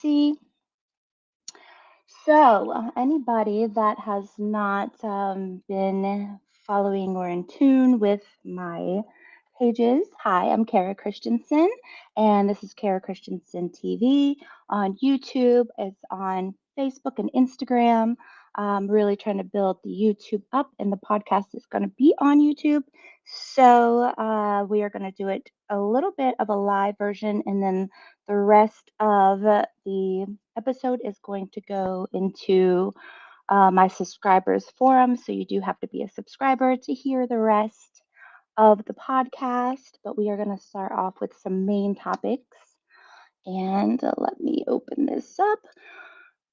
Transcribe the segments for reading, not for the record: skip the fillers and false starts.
See, so anybody that has not been following or in tune with my pages, hi, I'm Kara Christensen, and this is Kara Christensen TV on YouTube. It's on Facebook and Instagram. I'm really trying to build the YouTube up, and the podcast is going to be on YouTube. So we are going to do it a little bit of a live version, and then the rest of the episode is going to go into my subscribers forum. So you do have to be a subscriber to hear the rest of the podcast. But we are going to start off with some main topics. And let me open this up.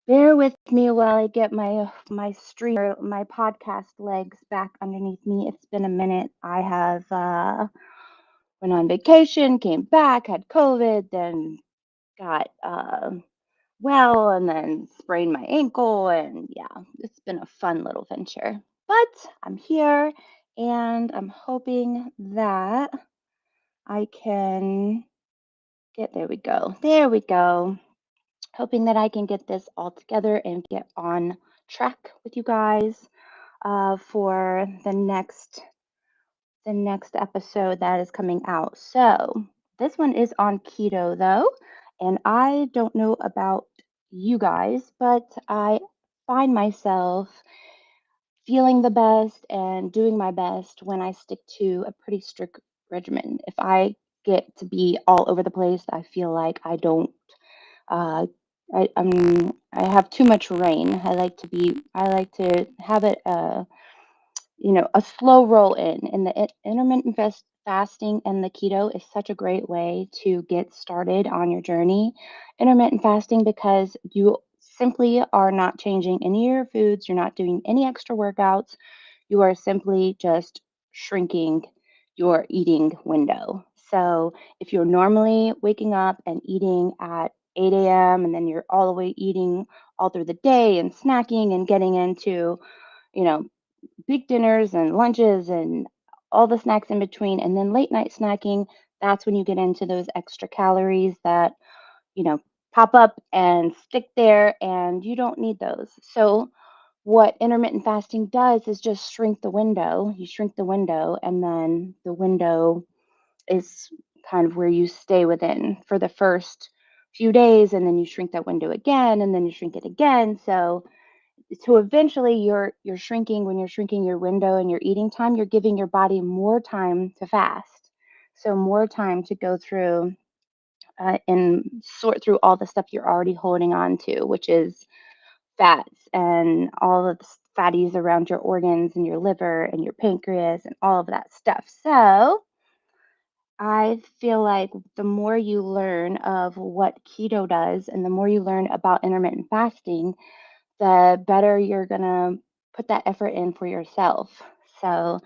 Bear with me while I get my streamer, my podcast legs back underneath me. It's been a minute. I have went on vacation, came back, had COVID, then got well, and then sprained my ankle. And yeah, it's been a fun little venture. But I'm here and I'm hoping that I can there we go. There we go. Hoping that I can get this all together and get on track with you guys for the next episode that is coming out. So, this one is on keto though, and I don't know about you guys, but I find myself feeling the best and doing my best when I stick to a pretty strict regimen. If I get to be all over the place, I feel like I don't uh, I have too much rain. I like to have it a slow roll in. And the intermittent fasting and the keto is such a great way to get started on your journey. Intermittent fasting, because you simply are not changing any of your foods, you're not doing any extra workouts, you are simply just shrinking your eating window. So if you're normally waking up and eating at 8 a.m. and then you're all the way eating all through the day and snacking and getting into, you know, big dinners and lunches and all the snacks in between, and then late night snacking, that's when you get into those extra calories that, you know, pop up and stick there, and you don't need those. So, what intermittent fasting does is just shrink the window. You shrink the window, and then the window is kind of where you stay within for the first few days, and then you shrink that window again, and then you shrink it again. So eventually you're shrinking. When you're shrinking your window and your eating time, you're giving your body more time to fast, so more time to go through and sort through all the stuff you're already holding on to, which is fats and all of the fatties around your organs and your liver and your pancreas and all of that stuff. So I feel like the more you learn of what keto does and the more you learn about intermittent fasting, the better you're going to put that effort in for yourself. So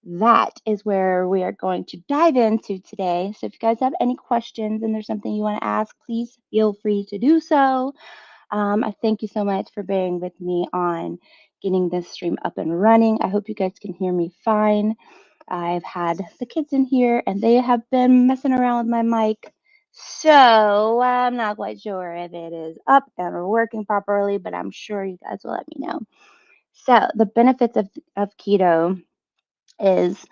that is where we are going to dive into today. So if you guys have any questions and there's something you want to ask, please feel free to do so. I thank you so much for bearing with me on getting this stream up and running. I hope you guys can hear me fine. I've had the kids in here and they have been messing around with my mic. So I'm not quite sure if it is up and working properly, but I'm sure you guys will let me know. So the benefits of keto is,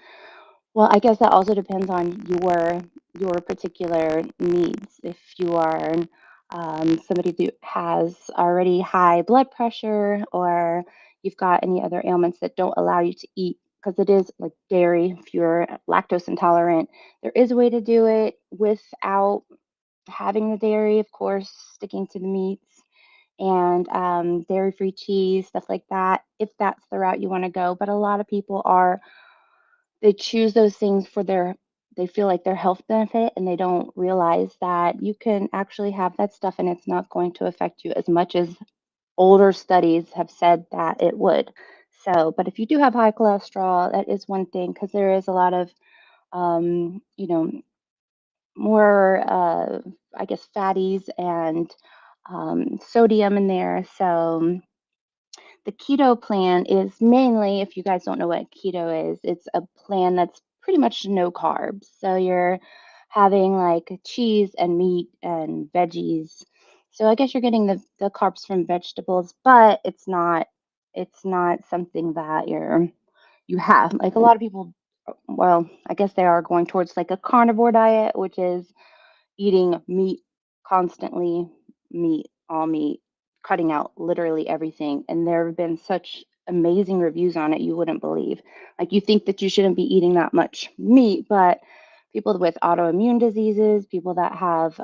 well, I guess that also depends on your particular needs. If you are somebody who has already high blood pressure, or you've got any other ailments that don't allow you to eat, because it is like dairy, if you're lactose intolerant, there is a way to do it without having the dairy, of course, sticking to the meats and dairy-free cheese, stuff like that, if that's the route you want to go. But a lot of people they choose those things for they feel like their health benefit, and they don't realize that you can actually have that stuff and it's not going to affect you as much as older studies have said that it would. So, but if you do have high cholesterol, that is one thing, because there is a lot of um, you know more I guess fatties and sodium in there. So the keto plan is mainly, if you guys don't know what keto is, it's a plan that's pretty much no carbs. So you're having like cheese and meat and veggies, So I guess you're getting the carbs from vegetables, but it's not something that you have. Like a lot of people, well, I guess they are going towards like a carnivore diet, which is eating meat constantly, meat, all meat, cutting out literally everything. And there have been such amazing reviews on it, you wouldn't believe. Like, you think that you shouldn't be eating that much meat, but people with autoimmune diseases, people that have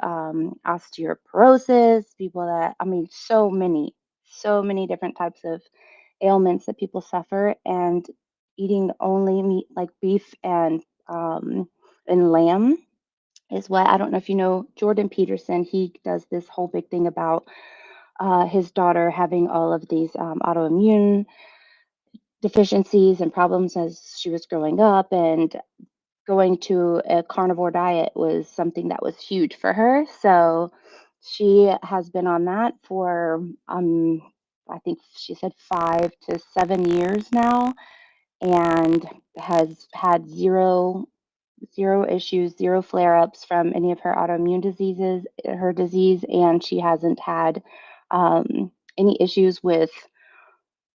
osteoporosis, people that, I mean, so many different types of ailments that people suffer, and eating only meat like beef and lamb is what. I don't know if you know Jordan Peterson. He does this whole big thing about his daughter having all of these autoimmune deficiencies and problems as she was growing up, and going to a carnivore diet was something that was huge for her. So she has been on that for I think she said 5 to 7 years now, and has had zero issues, zero flare-ups from any of her autoimmune diseases, her disease, and she hasn't had any issues with,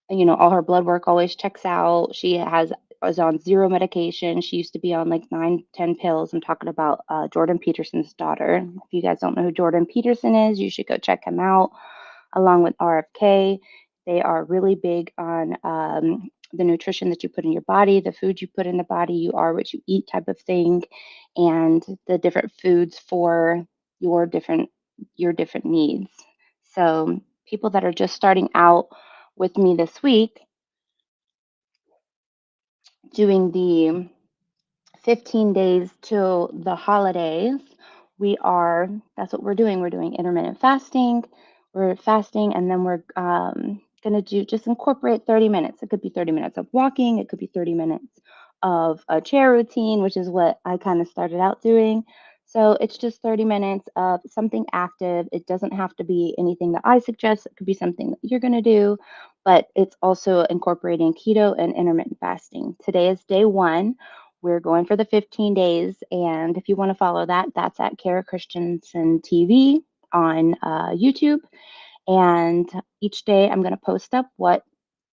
all her blood work always checks out. She has was on zero medication. She used to be on like 9, 10 pills. I'm talking about Jordan Peterson's daughter. If you guys don't know who Jordan Peterson is, you should go check him out along with RFK. They are really big on the nutrition that you put in your body, the food you put in the body, you are what you eat type of thing, and the different foods for your different your different needs. So people that are just starting out with me this week doing the 15 days till the holidays, that's what we're doing. We're doing intermittent fasting. We're fasting, and then we're going to just incorporate 30 minutes. It could be 30 minutes of walking, it could be 30 minutes of a chair routine, which is what I kind of started out doing. So it's just 30 minutes of something active. It doesn't have to be anything that I suggest. It could be something that you're going to do, but it's also incorporating keto and intermittent fasting. Today is day one. We're going for the 15 days. And if you want to follow that, that's at Kara Christensen TV on YouTube. And each day I'm going to post up what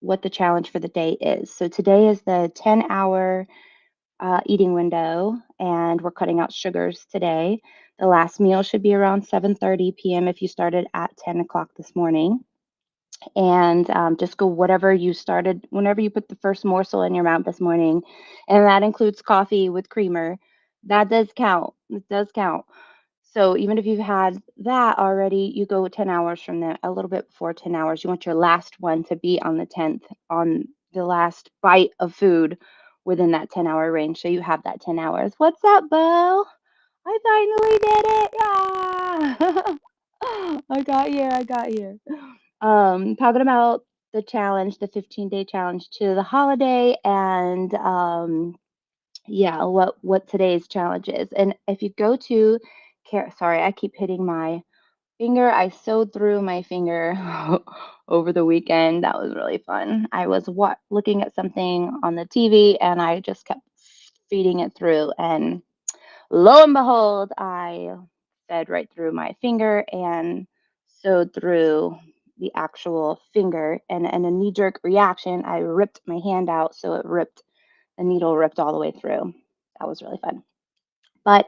the challenge for the day is. So today is the 10-hour eating window, and we're cutting out sugars today. The last meal should be around 7:30 p.m. if you started at 10 o'clock this morning, and just go whatever you started, whenever you put the first morsel in your mouth this morning, and that includes coffee with creamer. That does count. It does count. So even if you've had that already, you go 10 hours from there, a little bit before 10 hours. You want your last one to be on the 10th, on the last bite of food within that 10-hour range. So you have that 10 hours. What's up, Bo? I finally did it. Yeah. I got here. I got here. Talking about the challenge, the 15-day challenge to the holiday, and yeah, what today's challenge is. And if you go to sorry, I keep hitting my finger. I sewed through my finger over the weekend. That was really fun. I was looking at something on the TV, and I just kept feeding it through, and lo and behold, I fed right through my finger and sewed through the actual finger. And a knee jerk reaction, I ripped my hand out, so the needle ripped all the way through. That was really fun. But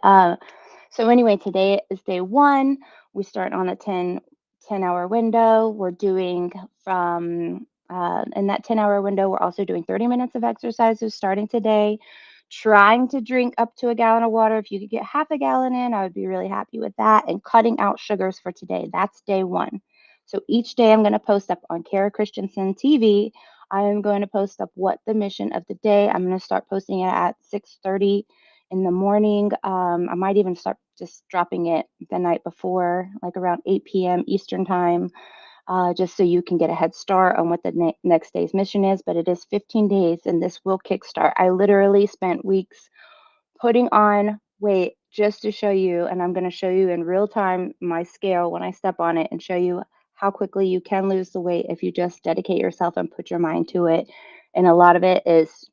so anyway, today is day one. We start on a 10-hour window. We're doing from in that 10-hour window, we're also doing 30 minutes of exercises starting today. Trying to drink up to a gallon of water. If you could get half a gallon in, I would be really happy with that. And cutting out sugars for today. That's day one. So each day I'm going to post up on Kara Christensen TV. I am going to post up what the mission of the day. I'm going to start posting it at 6:30 in the morning. I might even start just dropping it the night before, like around 8 p.m. Eastern time, just so you can get a head start on what the next day's mission is. But it is 15 days, and this will kickstart. I literally spent weeks putting on weight just to show you, and I'm going to show you in real time my scale when I step on it and show you how quickly you can lose the weight if you just dedicate yourself and put your mind to it. And a lot of it is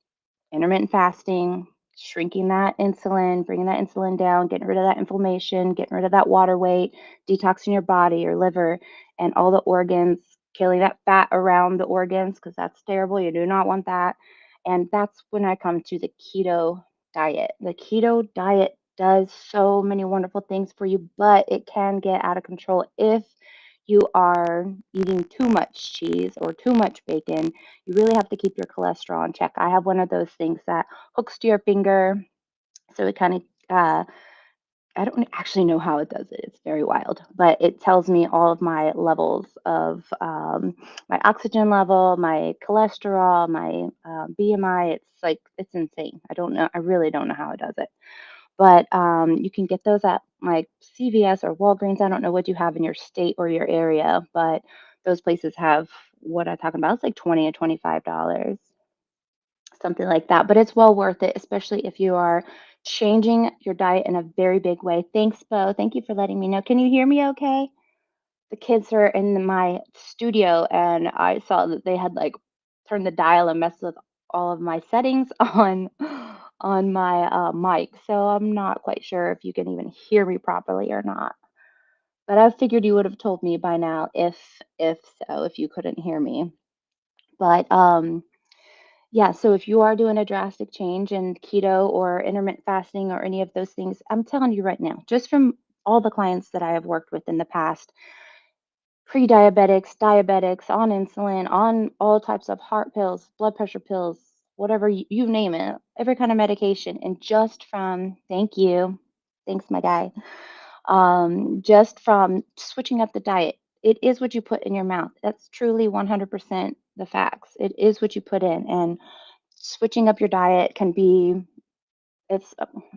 intermittent fasting, shrinking that insulin, bringing that insulin down, getting rid of that inflammation, getting rid of that water weight, detoxing your body, your liver, and all the organs, killing that fat around the organs because that's terrible. You do not want that. And that's when I come to the keto diet. The keto diet does so many wonderful things for you, but it can get out of control if you are eating too much cheese or too much bacon. You really have to keep your cholesterol in check. I have one of those things that hooks to your finger. So it kind of, I don't actually know how it does it. It's very wild, but it tells me all of my levels of my oxygen level, my cholesterol, my BMI. It's like, it's insane. I don't know. I really don't know how it does it. But you can get those at like CVS or Walgreens. I don't know what you have in your state or your area, but those places have what I'm talking about. It's like 20 to $25, something like that. But it's well worth it, especially if you are changing your diet in a very big way. Thanks, Bo. Thank you for letting me know. Can you hear me okay? The kids are in my studio, and I saw that they had like turned the dial and messed with all of my settings on my mic. So I'm not quite sure if you can even hear me properly or not. But I figured you would have told me by now if so, if you couldn't hear me. But yeah, so if you are doing a drastic change in keto or intermittent fasting or any of those things, I'm telling you right now, just from all the clients that I have worked with in the past, pre-diabetics, diabetics, on insulin, on all types of heart pills, blood pressure pills, whatever you name it, every kind of medication. And just from, thank you, thanks, my guy, just from switching up the diet, it is what you put in your mouth. That's truly 100% the facts. It is what you put in. And switching up your diet can be it's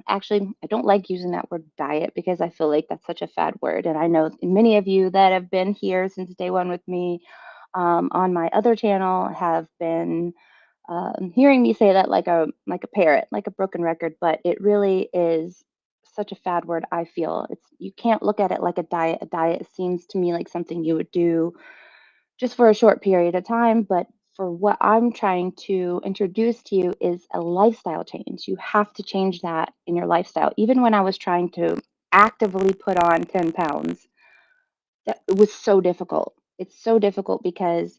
actually, I don't like using that word diet because I feel like that's such a fad word. And I know many of you that have been here since day one with me on my other channel have been hearing me say that like a parrot, like a broken record. But it really is such a fad word. I feel it's you can't look at it like a diet. A diet seems to me like something you would do just for a short period of time. But for what I'm trying to introduce to you is a lifestyle change. You have to change that in your lifestyle. Even when I was trying to actively put on 10 pounds, that it was so difficult. It's so difficult because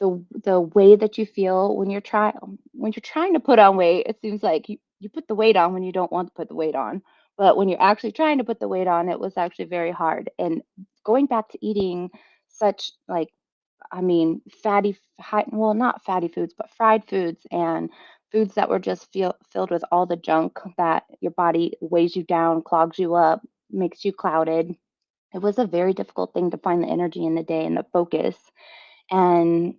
the way that you feel when you're trying to put on weight, it seems like you put the weight on when you don't want to put the weight on. But when you're actually trying to put the weight on, it was actually very hard. And going back to eating such like I mean, well, not fatty foods, but fried foods and foods that were just filled with all the junk that your body weighs you down, clogs you up, makes you clouded. It was a very difficult thing to find the energy in the day and the focus. And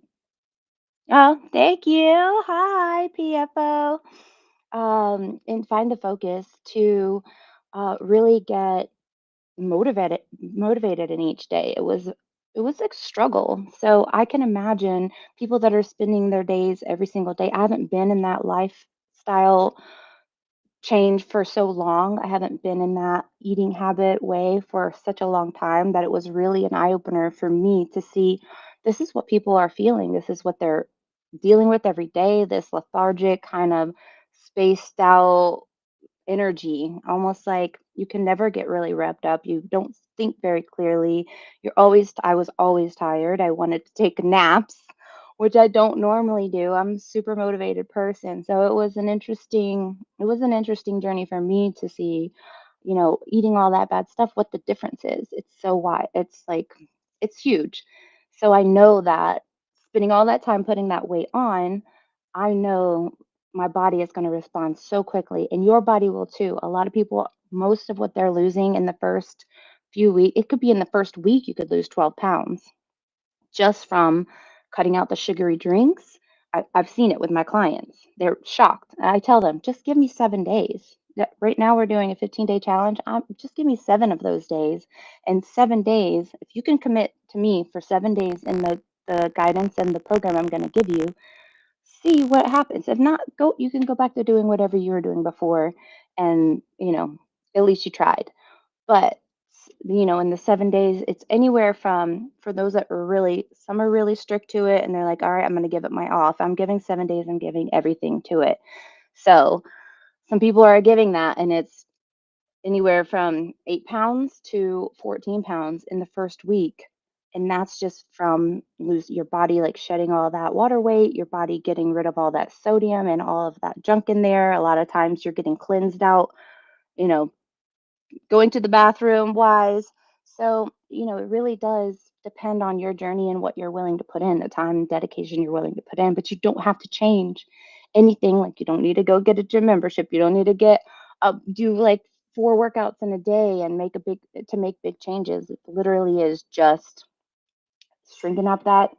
oh, thank you. Hi, PFO. And find the focus to really get motivated in each day. It was a struggle. So I can imagine people that are spending their days every single day. I haven't been in that lifestyle change for so long. I haven't been in that eating habit way for such a long time that it was really an eye opener for me to see this is what people are feeling. This is what they're dealing with every day, this lethargic kind of spaced out energy, almost like you can never get really revved up. You don't think very clearly. I was always tired. I wanted to take naps, which I don't normally do. I'm a super motivated person. So it was an interesting journey for me to see, eating all that bad stuff, what the difference is. It's so wide. It's like, it's huge. So I know that spending all that time putting that weight on, I know my body is going to respond so quickly and your body will too. A lot of people, most of what they're losing in the first few weeks, it could be in the first week, you could lose 12 pounds just from cutting out the sugary drinks. I've seen it with my clients. They're shocked. I tell them, just give me 7 days. Right now, we're doing a 15-day challenge. Just give me 7 of those days. And 7 days, if you can commit to me for 7 days in the guidance and the program I'm going to give you, see what happens. If not, you can go back to doing whatever you were doing before and, at least you tried. But, in the 7 days, it's anywhere from for those that are some are really strict to it and they're like, all right, I'm going to give it my all. If I'm giving 7 days, I'm giving everything to it. So Some people are giving that, and it's anywhere from 8 pounds to 14 pounds in the first week. And that's just from lose your body like shedding all that water weight, your body getting rid of all that sodium and all of that junk in there. A lot of times you're getting cleansed out, you know, going to the bathroom wise. So, it really does depend on your journey and what you're willing to put in, the time and dedication you're willing to put in. But you don't have to change anything. Like, you don't need to go get a gym membership. You don't need to do like 4 workouts in a day and make big changes. It literally is just shrinking up that,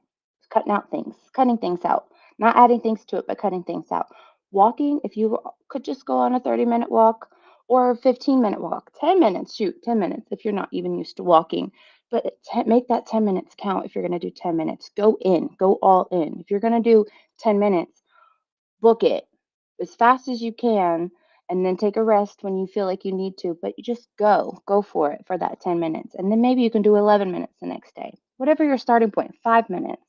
cutting things out, not adding things to it, but cutting things out. Walking, if you could just go on a 30-minute walk or a 15-minute walk, 10 minutes, shoot, 10 minutes if you're not even used to walking. But make that 10 minutes count if you're going to do 10 minutes. Go all in. If you're going to do 10 minutes, book it as fast as you can and then take a rest when you feel like you need to, but you just go for it for that 10 minutes. And then maybe you can do 11 minutes the next day. Whatever your starting point, 5 minutes.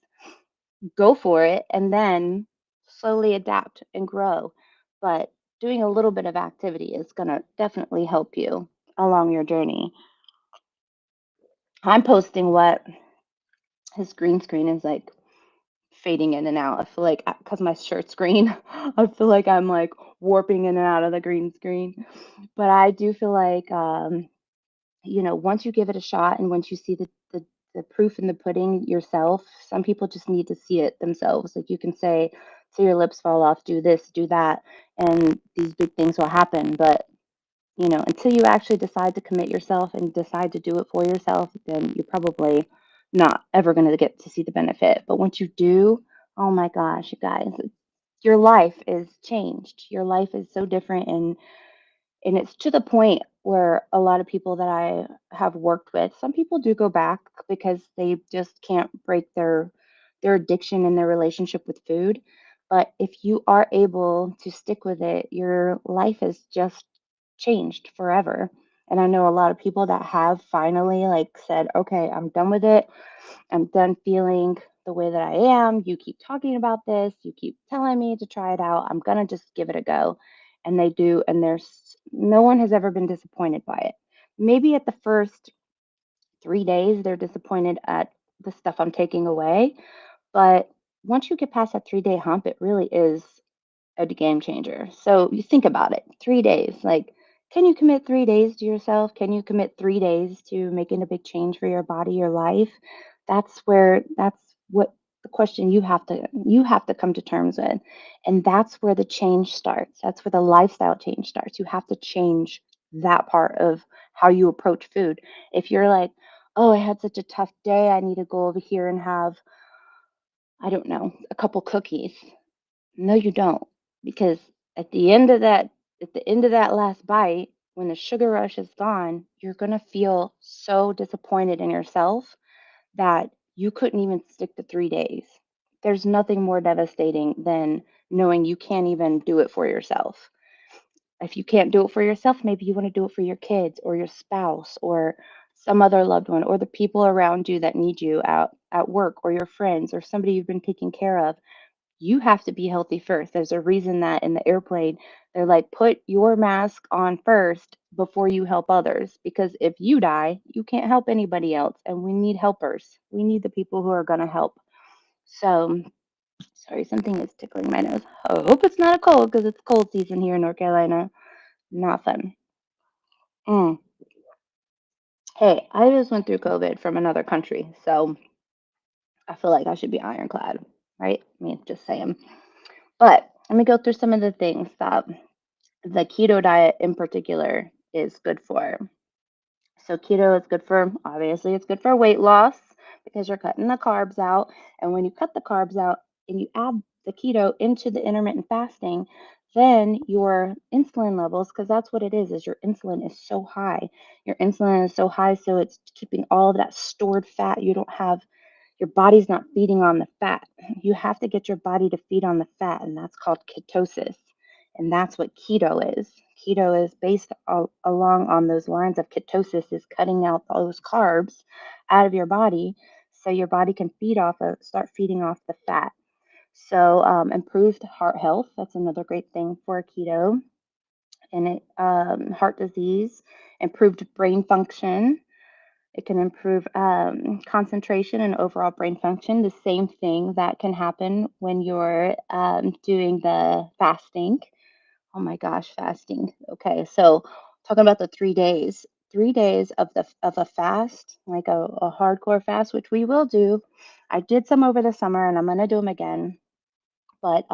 Go for it and then slowly adapt and grow. But doing a little bit of activity is going to definitely help you along your journey. I'm posting what his green screen is like fading in and out. I feel like because my shirt's green, I feel like I'm like warping in and out of the green screen. But I do feel like, once you give it a shot and once you see the proof in the pudding yourself, some people just need to see it themselves. Like you can say, till your lips fall off, do this, do that, and these big things will happen. But until you actually decide to commit yourself and decide to do it for yourself, then you're probably not ever going to get to see the benefit. But once you do, oh my gosh, you guys, your life is changed. Your life is so different, and it's to the point where a lot of people that I have worked with, some people do go back because they just can't break their addiction and their relationship with food. But if you are able to stick with it, your life is just changed forever. And I know a lot of people that have finally like said, okay, I'm done with it. I'm done feeling the way that I am. You keep talking about this. You keep telling me to try it out. I'm going to just give it a go. And they do. And there's no one has ever been disappointed by it. Maybe at the first 3 days, they're disappointed at the stuff I'm taking away. But once you get past that 3 day hump, it really is a game changer. So you think about it, 3 days. Like, can you commit 3 days to yourself? Can you commit 3 days to making a big change for your body, your life? That's what the question you have to come to terms with. And that's where the change starts. That's where the lifestyle change starts. You have to change that part of how you approach food. If you're like, oh, I had such a tough day, I need to go over here and have, I don't know, a couple cookies. No, you don't. Because at the end of that, at the end of that last bite, when the sugar rush is gone, you're going to feel so disappointed in yourself that you couldn't even stick to 3 days. There's nothing more devastating than knowing you can't even do it for yourself. If you can't do it for yourself, maybe you want to do it for your kids or your spouse or some other loved one or the people around you that need you out at work or your friends or somebody you've been taking care of. You have to be healthy first. There's a reason that in the airplane, they're like, put your mask on first before you help others. Because if you die, you can't help anybody else. And we need helpers. We need the people who are going to help. So, sorry, something is tickling my nose. I hope it's not a cold because it's cold season here in North Carolina. Not fun. Mm. Hey, I just went through COVID from another country. So I feel like I should be ironclad, right? I mean, just saying. But let me go through some of the things that the keto diet in particular is good for. So keto is good for, obviously, it's good for weight loss because you're cutting the carbs out. And when you cut the carbs out and you add the keto into the intermittent fasting, then your insulin levels, because that's what it is your insulin is so high. Your insulin is so high, so it's keeping all of that stored fat. Your body's not feeding on the fat. You have to get your body to feed on the fat, and that's called ketosis. And that's what keto is. Keto is based along on those lines of ketosis is cutting out those carbs out of your body so your body can start feeding off the fat. So improved heart health, that's another great thing for keto. and heart disease, improved brain function. It can improve concentration and overall brain function. The same thing that can happen when you're doing the fasting. Oh my gosh, fasting. Okay, so talking about the 3 days, 3 days of a fast, like a hardcore fast, which we will do. I did some over the summer, and I'm gonna do them again. But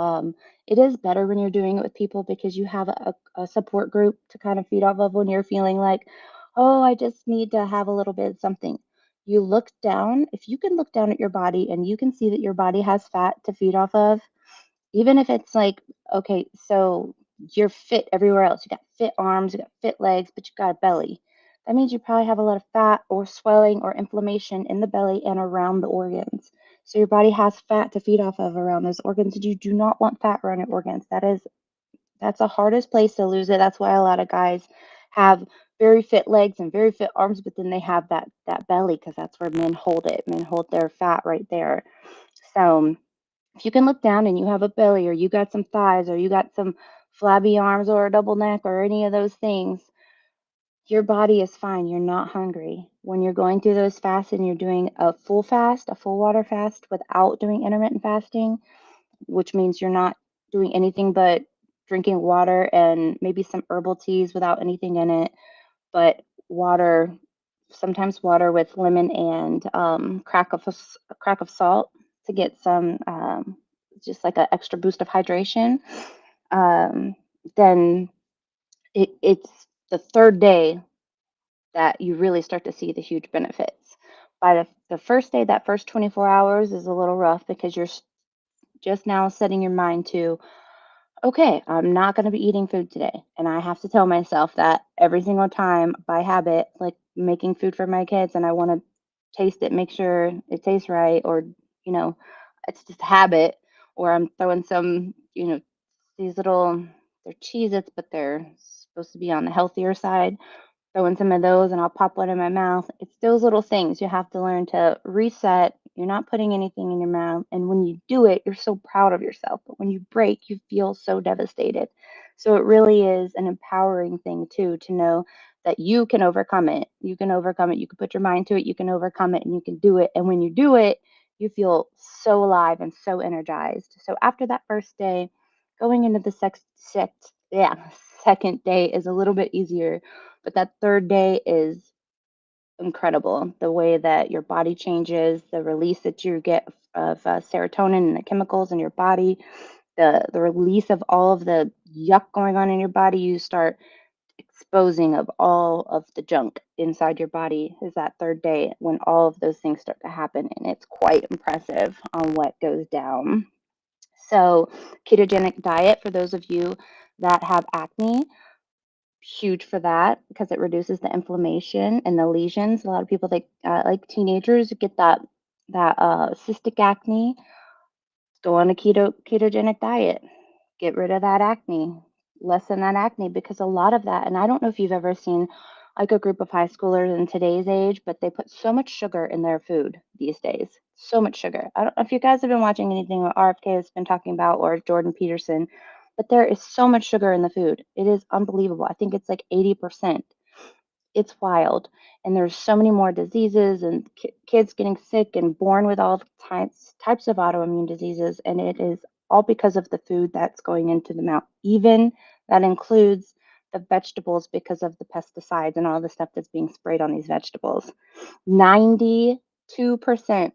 it is better when you're doing it with people because you have a support group to kind of feed off of when you're feeling like, oh, I just need to have a little bit of something. You look down, if you can look down at your body and you can see that your body has fat to feed off of, even if it's like, okay, so you're fit everywhere else. You got fit arms, you got fit legs, but you got a belly. That means you probably have a lot of fat or swelling or inflammation in the belly and around the organs. So your body has fat to feed off of around those organs. And you do not want fat around your organs. That's the hardest place to lose it. That's why a lot of guys have very fit legs and very fit arms, but then they have that belly because that's where men hold it. Men hold their fat right there. So if you can look down and you have a belly or you got some thighs or you got some flabby arms or a double neck or any of those things, your body is fine. You're not hungry. When you're going through those fasts and you're doing a full fast, a full water fast without doing intermittent fasting, which means you're not doing anything but drinking water and maybe some herbal teas without anything in it, but water, sometimes water with lemon and a crack of salt to get some just like an extra boost of hydration. Um, then it's the third day that you really start to see the huge benefits. By the first day, that first 24 hours is a little rough because you're just now setting your mind to, okay, I'm not going to be eating food today. And I have to tell myself that every single time by habit, like making food for my kids, and I want to taste it, make sure it tastes right, or, you know, it's just a habit, or I'm throwing some, these little, they're Cheez Its, but they're supposed to be on the healthier side, throw in some of those and I'll pop one in my mouth. It's those little things you have to learn to reset. You're not putting anything in your mouth. And when you do it, you're so proud of yourself. But when you break, you feel so devastated. So it really is an empowering thing, too, to know that you can overcome it. You can overcome it. You can put your mind to it. You can overcome it and you can do it. And when you do it, you feel so alive and so energized. So after that first day, going into the second day is a little bit easier, but that third day is incredible. The way that your body changes, the release that you get of serotonin and the chemicals in your body, the release of all of the yuck going on in your body, you start exposing of all of the junk inside your body is that third day when all of those things start to happen. And it's quite impressive on what goes down. So, ketogenic diet for those of you that have acne, huge for that because it reduces the inflammation and the lesions. A lot of people like teenagers get that cystic acne. Go on a ketogenic diet. Get rid of that acne. Lessen that acne because a lot of that, and I don't know if you've ever seen like a group of high schoolers in today's age, but they put so much sugar in their food these days. So much sugar. I don't know if you guys have been watching anything that RFK has been talking about or Jordan Peterson, but there is so much sugar in the food. It is unbelievable. I think it's like 80%. It's wild. And there's so many more diseases and kids getting sick and born with all types of autoimmune diseases. And it is all because of the food that's going into the mouth. Even that includes the vegetables because of the pesticides and all the stuff that's being sprayed on these vegetables. 92%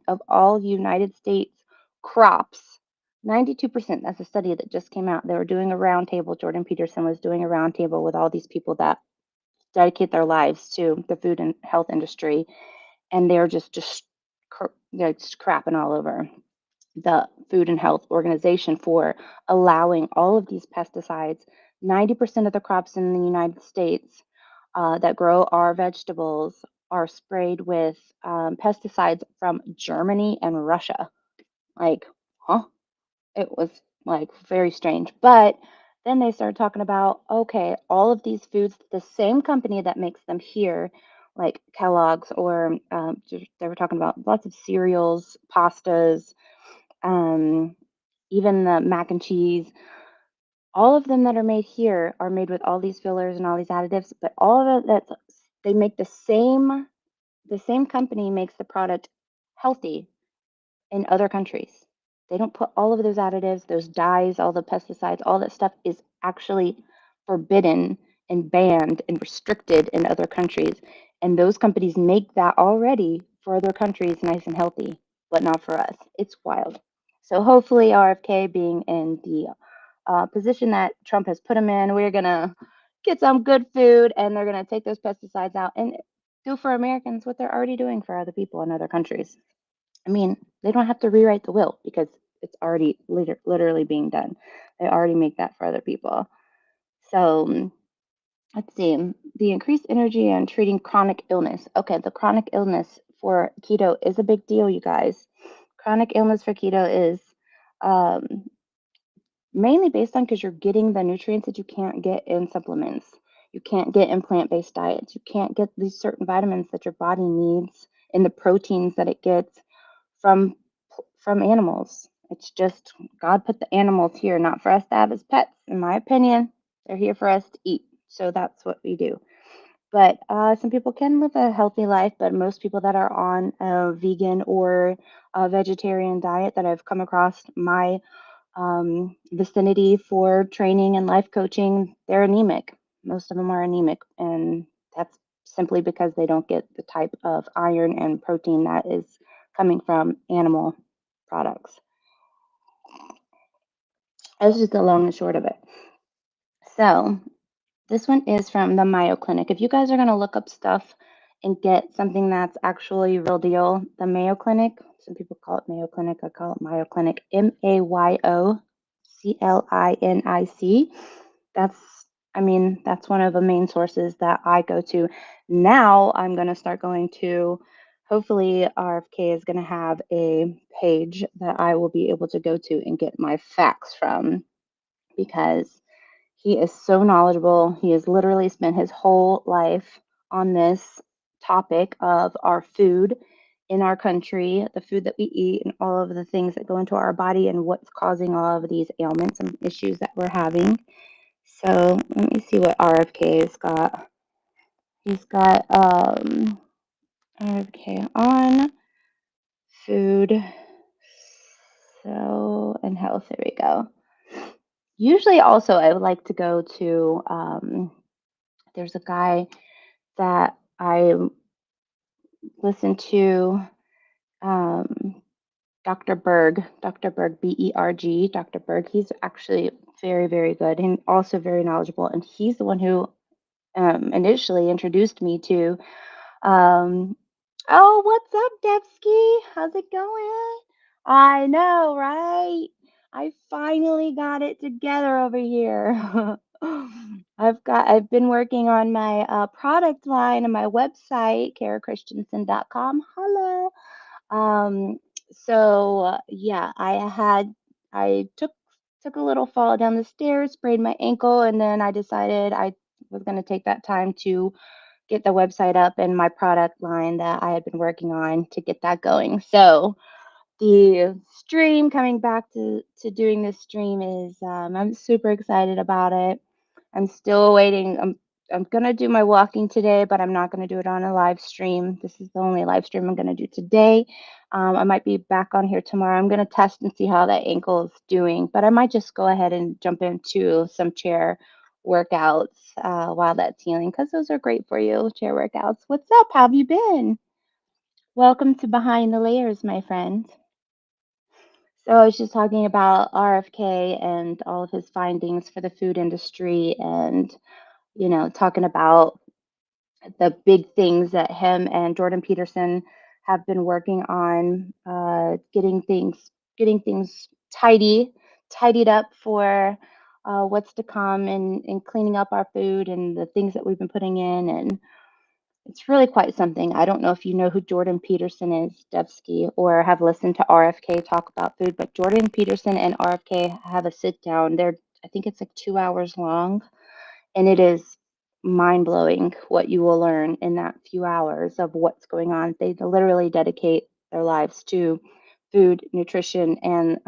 of all United States crops, 92%, that's a study that just came out. They were doing a roundtable. Jordan Peterson was doing a roundtable with all these people that dedicate their lives to the food and health industry, and they're they're just crapping all over the Food and Health Organization for allowing all of these pesticides. 90% of the crops in the United States that grow our vegetables are sprayed with pesticides from Germany and Russia. Like, huh? It was like very strange. But then they started talking about, okay, all of these foods, the same company that makes them here, like Kellogg's, or they were talking about lots of cereals, pastas, um, even the mac and cheese. All of them that are made here are made with all these fillers and all these additives, but all of it that's they make the same company makes the product healthy in other countries. They don't put all of those additives, those dyes, all the pesticides, all that stuff is actually forbidden and banned and restricted in other countries. And those companies make that already for other countries nice and healthy, but not for us. It's wild. So hopefully, RFK being in the position that Trump has put them in, we're going to get some good food and they're going to take those pesticides out and do for Americans what they're already doing for other people in other countries. I mean, they don't have to rewrite the will because it's already literally being done. They already make that for other people. So let's see. The increased energy and treating chronic illness. Okay, the chronic illness for keto is a big deal, you guys. Chronic illness for keto is um, mainly based on because you're getting the nutrients that you can't get in supplements. You can't get in plant-based diets. You can't get these certain vitamins that your body needs and the proteins that it gets from from animals. It's just God put the animals here not for us to have as pets, in my opinion. They're here for us to eat. So that's what we do. But some people can live a healthy life, but most people that are on a vegan or a vegetarian diet that I've come across my vicinity for training and life coaching, they're anemic. Most of them are anemic, and that's simply because they don't get the type of iron and protein that is coming from animal products. That's just the long and short of it. So, this one is from the Mayo Clinic. If you guys are going to look up stuff and get something that's actually real deal, the Mayo Clinic, some people call it Mayo Clinic, I call it Mayo Clinic, MAYOCLINIC. That's, I mean, that's one of the main sources that I go to. Now I'm going to start going to, hopefully, RFK is going to have a page that I will be able to go to and get my facts from because he is so knowledgeable. He has literally spent his whole life on this topic of our food in our country, the food that we eat, and all of the things that go into our body and what's causing all of these ailments and issues that we're having. So let me see what RFK has got. He's got RFK on food, so and health. There we go. Usually, also, I would like to go to. There's a guy that I listen to, um, Dr. Berg, Berg, Dr. Berg. He's actually very, very good and also very knowledgeable. And he's the one who initially introduced me to. Um, oh, what's up, Devsky? How's it going? I know, right? I finally got it together over here. I've been working on my product line and my website, karachristiansen.com. Hello. Um, yeah, I took a little fall down the stairs, sprained my ankle, and then I decided I was going to take that time to get the website up and my product line that I had been working on to get that going. So the stream coming back to doing this stream is I'm super excited about it. I'm still waiting. I'm gonna do my walking today, but I'm not gonna do it on a live stream. This is the only live stream I'm gonna do today. I might be back on here tomorrow. I'm gonna test and see how that ankle is doing, but I might just go ahead and jump into some chair workouts while that's healing because those are great for you, chair workouts. What's up? How have you been? Welcome to Behind the Layers, my friend. So I was just talking about RFK and all of his findings for the food industry and, talking about the big things that him and Jordan Peterson have been working on, getting things tidied up for what's to come and cleaning up our food and the things that we've been putting in. And it's really quite something. I don't know if you know who Jordan Peterson is, Devsky, or have listened to RFK talk about food, but Jordan Peterson and RFK have a sit down. I think it's like 2 hours long, and it is mind blowing what you will learn in that few hours of what's going on. They literally dedicate their lives to food, nutrition, and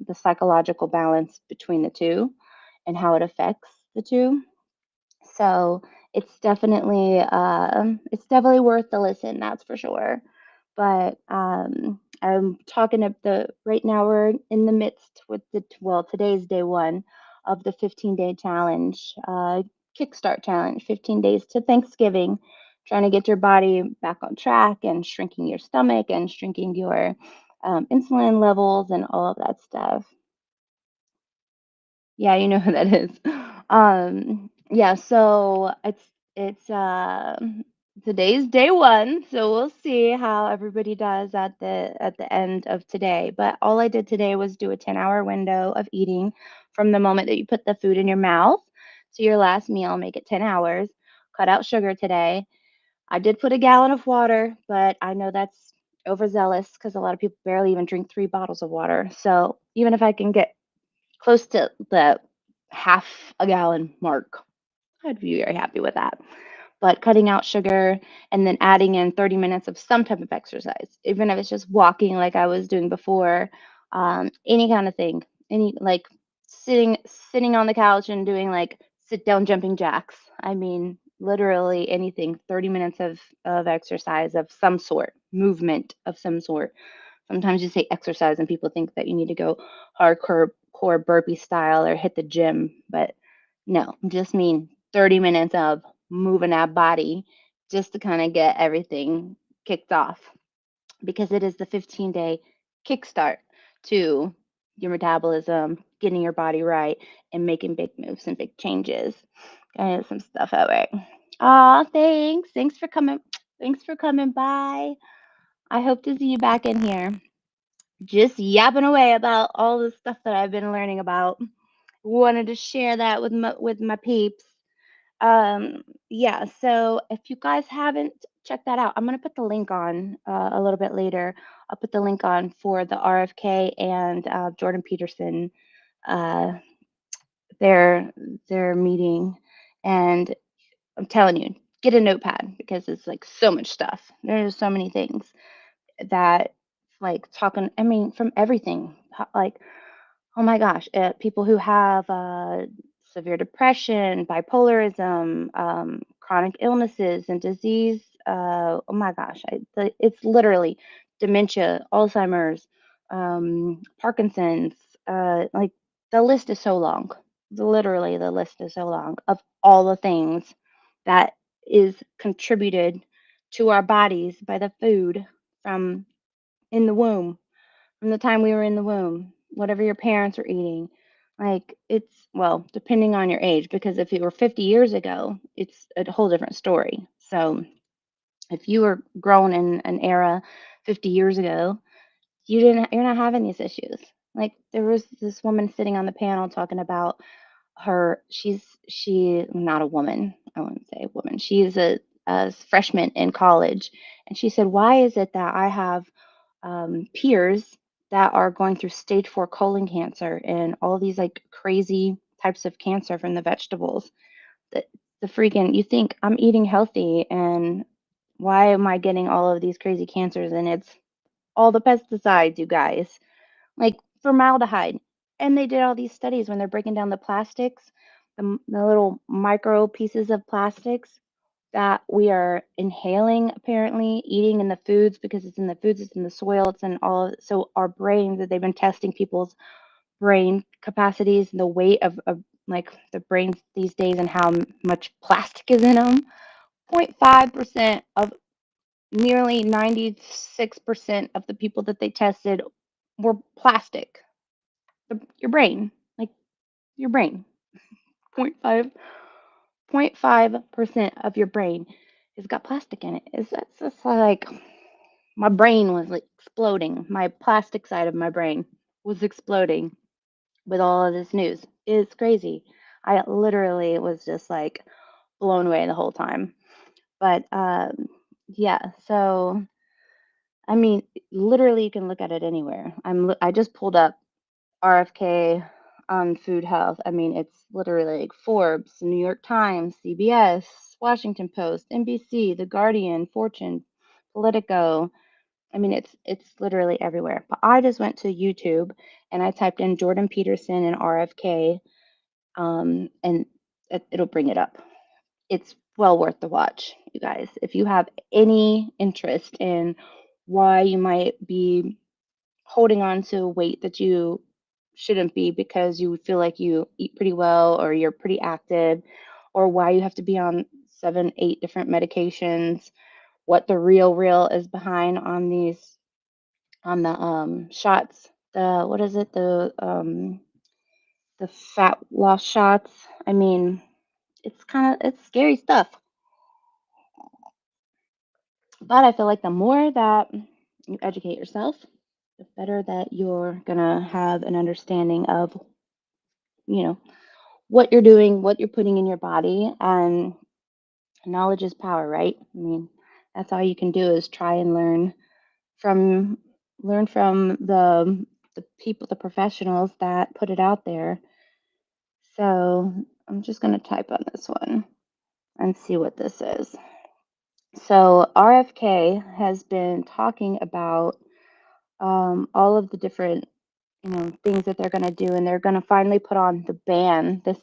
the psychological balance between the two. and how it affects the two. So it's definitely worth the listen, that's for sure. But I'm talking of the right now we're in the midst with today's day one of the 15-day challenge, kickstart challenge, 15 days to Thanksgiving, trying to get your body back on track and shrinking your stomach and shrinking your insulin levels and all of that stuff. Yeah, you know who that is. Yeah, so it's today's day one, so we'll see how everybody does at the end of today. But all I did today was do a 10-hour window of eating from the moment that you put the food in your mouth to your last meal, make it 10 hours. Cut out sugar today. I did put a gallon of water, but I know that's overzealous because a lot of people barely even drink 3 bottles of water. So even if I can get close to the half a gallon mark, I'd be very happy with that. But cutting out sugar and then adding in 30 minutes of some type of exercise, even if it's just walking like I was doing before, any kind of thing, any like sitting on the couch and doing like sit down jumping jacks. I mean, literally anything. 30 minutes of exercise of some sort, movement of some sort. Sometimes you say exercise and people think that you need to go hardcore core burpee style or hit the gym, but no, just mean 30 minutes of moving that body just to kind of get everything kicked off because it is the 15-day kickstart to your metabolism, getting your body right, and making big moves and big changes. Got some stuff out right. Aw, thanks. Thanks for coming. Thanks for coming by. I hope to see you back in here. Just yapping away about all the stuff that I've been learning about. Wanted to share that with my peeps. Yeah, so if you guys haven't checked that out, I'm gonna put the link on a little bit later. I'll put the link on for the RFK and Jordan Peterson uh, their their meeting, and I'm telling you, get a notepad because it's like so much stuff. There's so many things that like talking. I mean, from everything like oh my gosh, people who have severe depression, bipolarism, chronic illnesses and disease. Oh my gosh, it's literally dementia, Alzheimer's, Parkinson's. Like the list is so long. Literally, the list is so long of all the things that is contributed to our bodies by the food from in the womb from the time we were in the womb, whatever your parents were eating. Like it's well, depending on your age, because if it were 50 years ago, it's a whole different story. So if you were grown in an era 50 years ago, you're not having these issues. Like there was this woman sitting on the panel talking about she not a woman, I wouldn't say a woman. She's a freshman in college, and she said, "Why is it that I have peers that are going through stage 4 colon cancer and all these like crazy types of cancer from the vegetables? The freaking you think I'm eating healthy and why am I getting all of these crazy cancers? And it's all the pesticides, you guys, like formaldehyde. And they did all these studies when they're breaking down the plastics, the little micro pieces of plastics that we are inhaling, apparently, eating in the foods because it's in the foods, it's in the soil, it's in all. So our brains, that they've been testing people's brain capacities and the weight of like the brains these days and how much plastic is in them. 0.5% of nearly 96% of the people that they tested were plastic. Your brain, like your brain, 0.5% of your brain has got plastic in it. Is that's just like my brain was like exploding. My plastic side of my brain was exploding with all of this news. It's crazy. I literally was just like blown away the whole time. But yeah, so I mean, literally, you can look at it anywhere. I just pulled up RFK on food health. I mean, it's literally like Forbes, New York Times, CBS, Washington Post, NBC, The Guardian, Fortune, Politico. I mean, it's literally everywhere. But I just went to YouTube and I typed in Jordan Peterson and RFK, and it'll bring it up. It's well worth the watch, you guys. If you have any interest in why you might be holding on to weight that you shouldn't be because you feel like you eat pretty well or you're pretty active, or why you have to be on 7, 8 different medications, what the real is behind on these on the shots. The what is it? The fat loss shots. I mean, it's scary stuff. But I feel like the more that you educate yourself, the better that you're gonna have an understanding of, you know, what you're doing, what you're putting in your body, and knowledge is power, right? I mean, that's all you can do is try and from learn from the people, the professionals that put it out there. So I'm just gonna type on this one and see what this is. So RFK has been talking about all of the different things that they're going to do, and they're going to finally put on the ban, the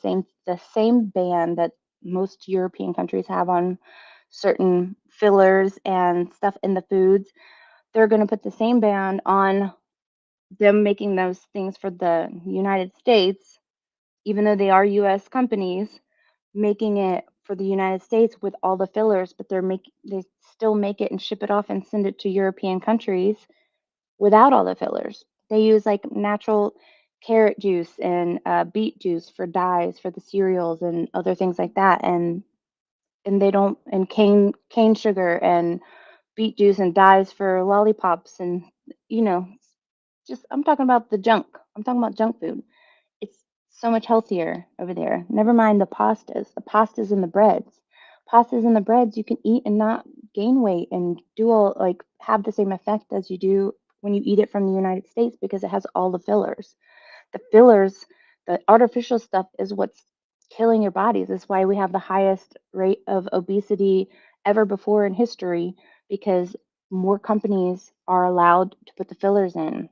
same ban that most European countries have on certain fillers and stuff in the foods. They're going to put the same ban on them making those things for the United States, even though they are US companies making it for the United States with all the fillers, but they still make it and ship it off and send it to European countries without all the fillers. They use like natural carrot juice and beet juice for dyes for the cereals and other things like that, and they don't and cane sugar and beet juice and dyes for lollipops and you know just I'm talking about the junk. I'm talking about junk food. It's so much healthier over there. Never mind the pastas. The pastas and the breads. Pastas and the breads you can eat and not gain weight and do all like have the same effect as you do when you eat it from the United States because it has all the fillers. The fillers, the artificial stuff is what's killing your bodies. That's why we have the highest rate of obesity ever before in history because more companies are allowed to put the fillers in.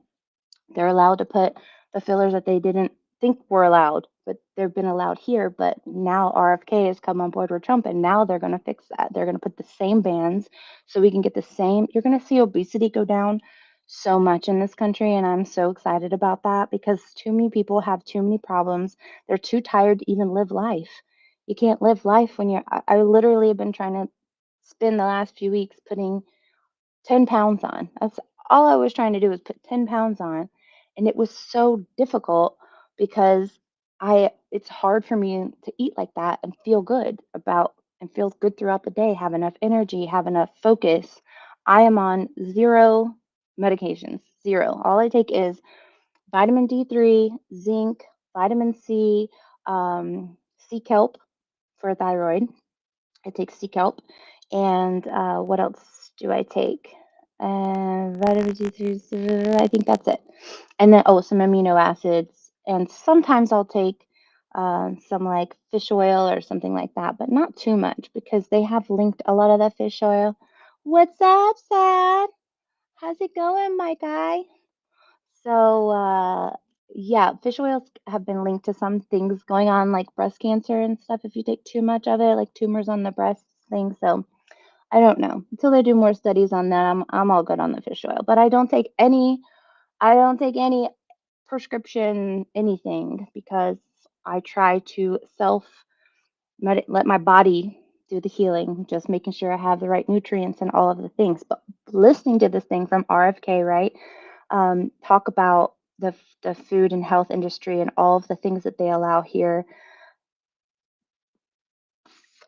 They're allowed to put the fillers that they didn't think were allowed, but they've been allowed here. But now RFK has come on board with Trump, and now they're going to fix that. They're going to put the same bans so we can get the same. You're going to see obesity go down so much in this country, and I'm so excited about that because too many people have too many problems. They're too tired to even live life. You can't live life when I literally have been trying to spend the last few weeks putting 10 pounds on. That's all I was trying to do was put 10 pounds on. And it was so difficult because it's hard for me to eat like that and feel good and feel good throughout the day, have enough energy, have enough focus. I am on zero medications, zero. All I take is vitamin D3, zinc, vitamin C, sea kelp for thyroid. I take sea kelp. And what else do I take? Vitamin D3, I think that's it. And then, oh, some amino acids. And sometimes I'll take some like fish oil or something like that, but not too much because they have linked a lot of that fish oil. What's up, Sad? How's it going, my guy? So, yeah, fish oils have been linked to some things going on, like breast cancer and stuff, if you take too much of it, like tumors on the breast thing. So, I don't know. Until they do more studies on that, I'm all good on the fish oil. But I don't take any prescription anything because I try to let my body do the healing, just making sure I have the right nutrients and all of the things. But listening to this thing from RFK, right? Talk about the food and health industry and all of the things that they allow here,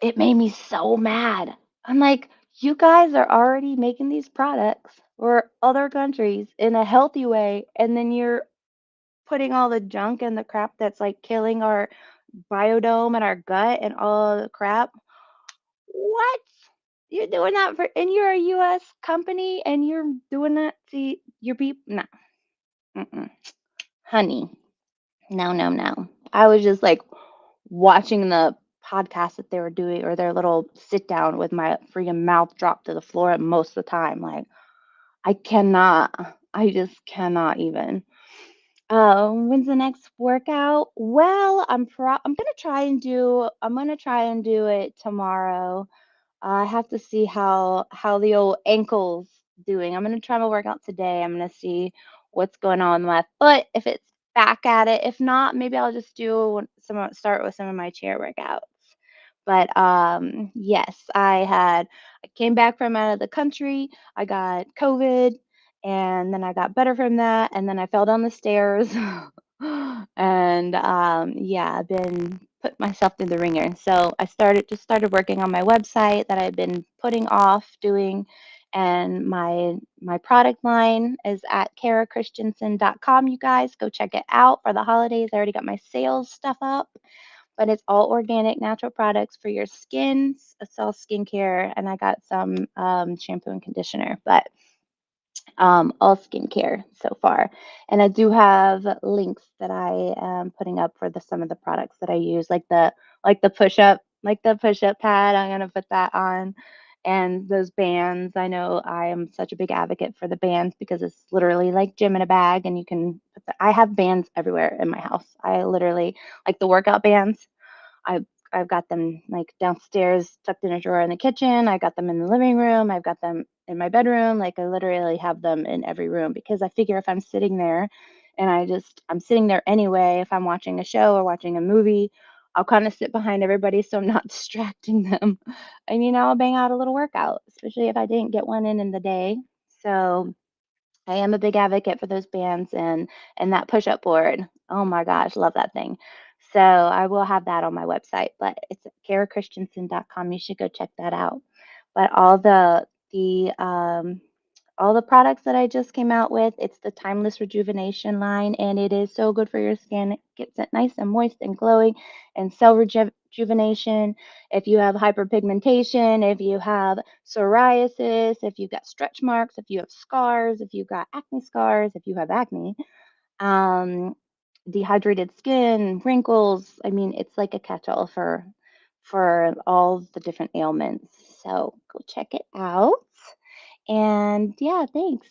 it made me so mad. I'm like, you guys are already making these products for other countries in a healthy way, and then you're putting all the junk and the crap that's like killing our biodome and our gut and all the crap. What? You're doing that and you're a US company and you're doing that to your people? No, mm-mm. Honey, no, no, no. I was just like watching the podcast that they were doing or their little sit down with my freaking mouth dropped to the floor most of the time. Like, I just cannot even. When's the next workout? Well, I'm gonna try and do it tomorrow. I have to see how the old ankle's doing. I'm gonna try my workout today. I'm gonna see what's going on with my foot, if it's back at it. If not, maybe I'll just start with some of my chair workouts. But yes, I came back from out of the country. I got COVID, and then I got better from that, and then I fell down the stairs. And yeah, I've been put myself through the ringer. So I started working on my website that I've been putting off doing, and my product line is at karachristiansen.com. You guys go check it out for the holidays. I already got my sales stuff up, but it's all organic, natural products for your skin. It's all skincare, and I got some shampoo and conditioner, but all skincare so far. And I do have links that I am putting up for some of the products that I use, like the push up pad. I'm gonna put that on. And those bands, I know I am such a big advocate for the bands because it's literally like gym in a bag, and I have bands everywhere in my house. I literally like the workout bands. I've I've got them like downstairs tucked in a drawer in the kitchen. I got them in the living room. I've got them in my bedroom. Like I literally have them in every room because I figure if I'm sitting there and I'm sitting there anyway, if I'm watching a show or watching a movie, I'll kind of sit behind everybody so I'm not distracting them. And I'll bang out a little workout, especially if I didn't get one in the day. So I am a big advocate for those bands and that push-up board. Oh my gosh, love that thing. So I will have that on my website, but it's karachristiansen.com. You should go check that out. But all the products that I just came out with, it's the Timeless Rejuvenation line, and it is so good for your skin. It gets it nice and moist and glowing, and cell rejuvenation. If you have hyperpigmentation, if you have psoriasis, if you've got stretch marks, if you have scars, if you've got acne scars, if you have acne, um, dehydrated skin, wrinkles. I mean, it's like a catch-all for all the different ailments. So go check it out. And yeah, thanks.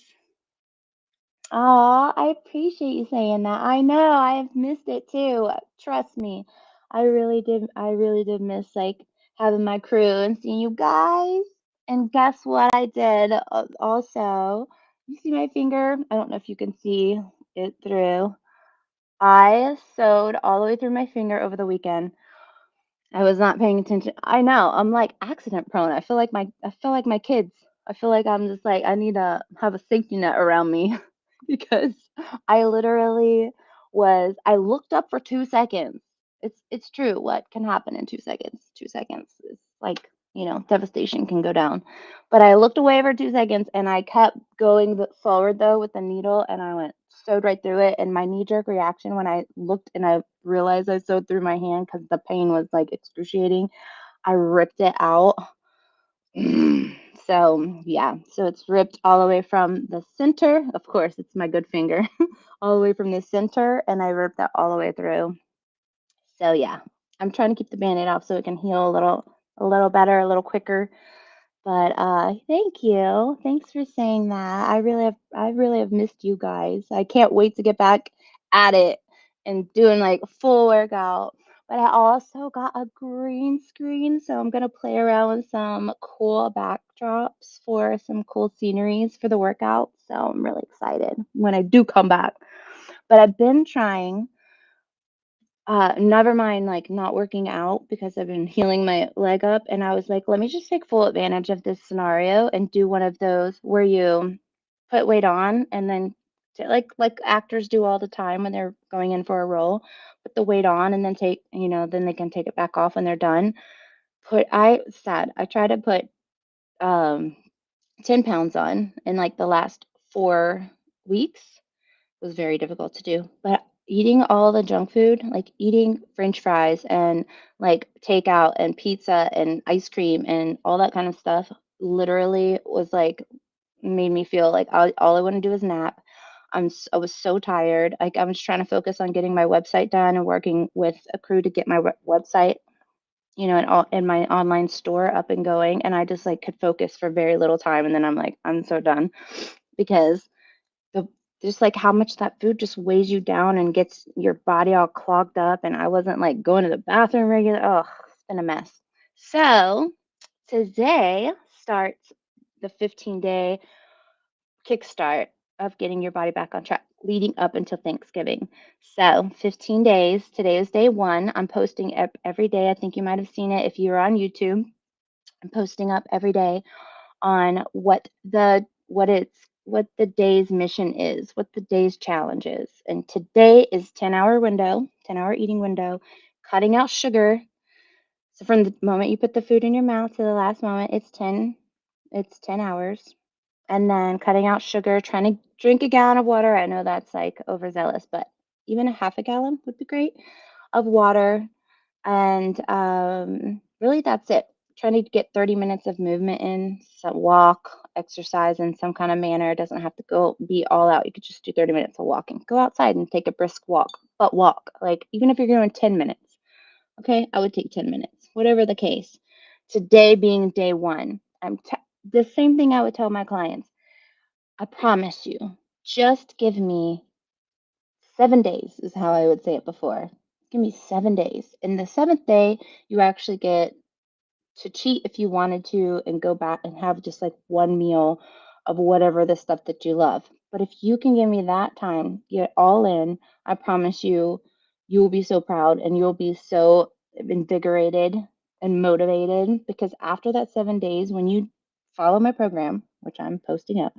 Aw, I appreciate you saying that. I know I've missed it too. Trust me. I really did miss like having my crew and seeing you guys. And guess what I did also? You see my finger? I don't know if you can see it through. I sewed all the way through my finger over the weekend. I was not paying attention. I know. I'm like accident prone. I feel like my kids. I feel like I'm just like I need to have a safety net around me because I literally I looked up for 2 seconds. It's true what can happen in 2 seconds. 2 seconds is like, devastation can go down. But I looked away for 2 seconds and I kept going forward though with the needle, and I went sewed right through it, and my knee-jerk reaction when I looked and I realized I sewed through my hand because the pain was like excruciating, I ripped it out. So yeah, so it's ripped all the way from the center. Of course, it's my good finger, all the way from the center, and I ripped that all the way through. So yeah, I'm trying to keep the band-aid off so it can heal a little better, a little quicker. But thank you. Thanks for saying that. I really have missed you guys. I can't wait to get back at it and doing like a full workout. But I also got a green screen, so I'm gonna play around with some cool backdrops for some cool sceneries for the workout. So I'm really excited when I do come back. But I've been trying never mind like not working out because I've been healing my leg up, and I was like, let me just take full advantage of this scenario and do one of those where you put weight on and then like actors do all the time when they're going in for a role, put the weight on and then then they can take it back off when they're done. I tried to put um 10 pounds on in like the last 4 weeks. Was very difficult to do. But eating all the junk food, like eating French fries and like takeout and pizza and ice cream and all that kind of stuff, literally was like made me feel like all I want to do is nap. I was so tired. Like I was trying to focus on getting my website done and working with a crew to get my website, and my online store up and going. And I just like could focus for very little time. And then I'm like, I'm so done because the just like how much that food just weighs you down and gets your body all clogged up. And I wasn't like going to the bathroom regular. Oh, it's been a mess. So today starts the 15-day kickstart of getting your body back on track leading up until Thanksgiving. So 15 days. Today is day one. I'm posting every day. I think you might have seen it if you were on YouTube. I'm posting up every day on what the day's mission is, what the day's challenge is. And today is 10-hour window, 10-hour eating window, cutting out sugar. So from the moment you put the food in your mouth to the last moment, it's 10 hours. And then cutting out sugar, trying to drink a gallon of water. I know that's like overzealous, but even a half a gallon would be great of water. And really, that's it. Trying to get 30 minutes of movement in, some walk, exercise in some kind of manner. It doesn't have to go be all out. You could just do 30 minutes of walking. Go outside and take a brisk walk, but walk. Like, even if you're going 10 minutes, okay, I would take 10 minutes, whatever the case. Today being day one, the same thing I would tell my clients. I promise you, just give me 7 days, is how I would say it before. Give me 7 days. In the seventh day, you actually get to cheat if you wanted to and go back and have just like one meal of whatever the stuff that you love. But if you can give me that time, get all in, I promise you, you will be so proud and you'll be so invigorated and motivated because after that 7 days, when you follow my program, which I'm posting up,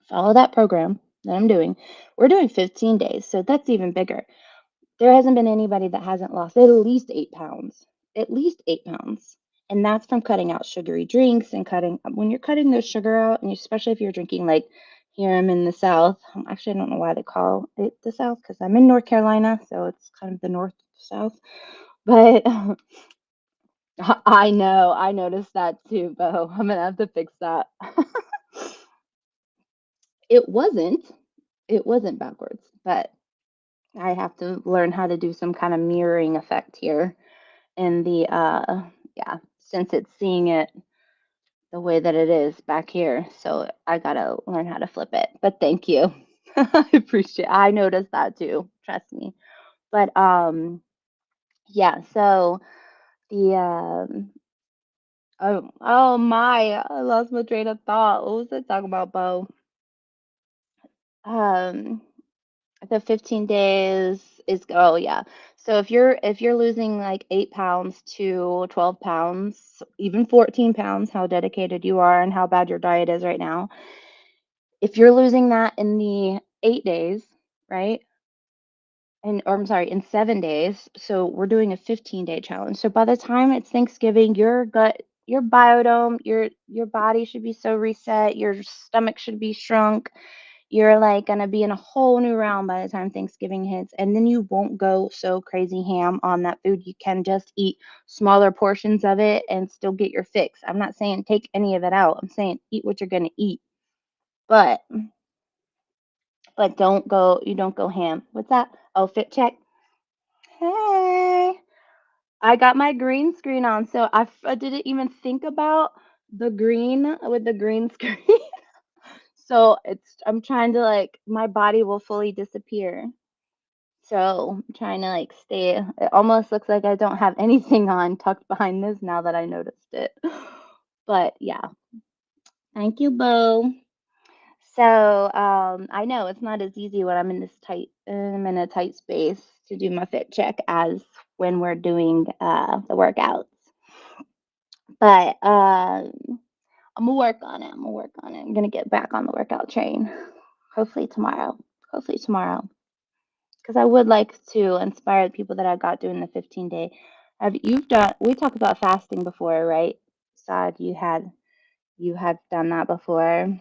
follow that program that I'm doing, we're doing 15 days. So that's even bigger. There hasn't been anybody that hasn't lost at least 8 pounds, at least 8 pounds. And that's from cutting out sugary drinks and when you're cutting the sugar out, and especially if you're drinking like here I'm in the South. Actually, I don't know why they call it the South because I'm in North Carolina, so it's kind of the North South. But I know, I noticed that too, Bo. I'm gonna have to fix that. It wasn't, it wasn't backwards, but I have to learn how to do some kind of mirroring effect here in the yeah, since it's seeing it the way that it is back here. So I gotta learn how to flip it. But thank you. I appreciate I noticed that too. Trust me. But yeah, so the oh my, I lost my train of thought. What was I talking about, Bo? Um the 15 days is oh yeah. So if you're losing like 8 pounds to 12 pounds, even 14 pounds, how dedicated you are and how bad your diet is right now. If you're losing that in the 8 days, right? And or I'm sorry, in 7 days. So we're doing a 15-day challenge. So by the time it's Thanksgiving, your gut, your biodome, your body should be so reset, your stomach should be shrunk, you're like gonna be in a whole new realm by the time Thanksgiving hits, and then you won't go so crazy ham on that food. You can just eat smaller portions of it and still get your fix. I'm not saying take any of it out. I'm saying eat what you're gonna eat, but you don't go ham. What's that? Oh, fit check. Hey, I got my green screen on, so I didn't even think about the green with the green screen. So I'm trying to like my body will fully disappear. So I'm trying to like stay. It almost looks like I don't have anything on tucked behind this now that I noticed it. But yeah, thank you, Bo. So I know it's not as easy when I'm in a tight space to do my fit check as when we're doing the workouts. But I'm gonna work on it. I'm gonna work on it. I'm gonna get back on the workout train. Hopefully tomorrow. Hopefully tomorrow. Because I would like to inspire the people that I got doing the 15-day. Have you've done? We talked about fasting before, right? Sad you had done that before.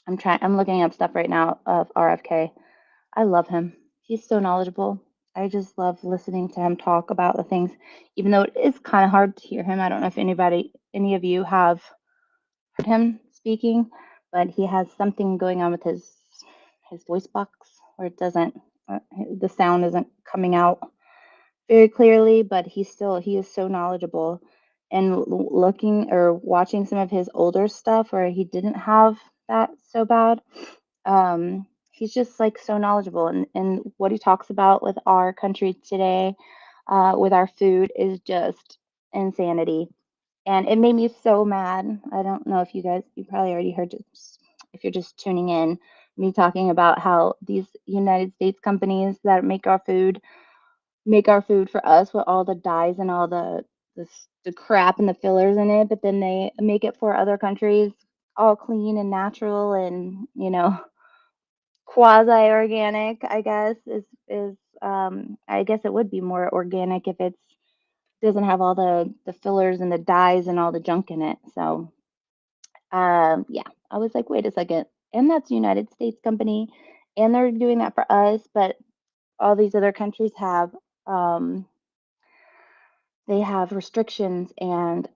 I'm looking up stuff right now of RFK. I love him. He's so knowledgeable. I just love listening to him talk about the things, even though it is kind of hard to hear him. I don't know if any of you have heard him speaking, but he has something going on with his voice box where it doesn't, the sound isn't coming out very clearly, but he is so knowledgeable. And looking or watching some of his older stuff where he didn't have that so bad, he's just like so knowledgeable, and what he talks about with our country today, with our food is just insanity. And it made me so mad. I don't know if you probably already heard this, if you're just tuning in, me talking about how these United States companies that make our food for us with all the dyes and all the crap and the fillers in it, but then they make it for other countries all clean and natural and, quasi organic, I guess is I guess it would be more organic if it's doesn't have all the fillers and the dyes and all the junk in it. So, yeah, I was like, wait a second, and that's a United States company, and they're doing that for us, but all these other countries have um, they have restrictions. And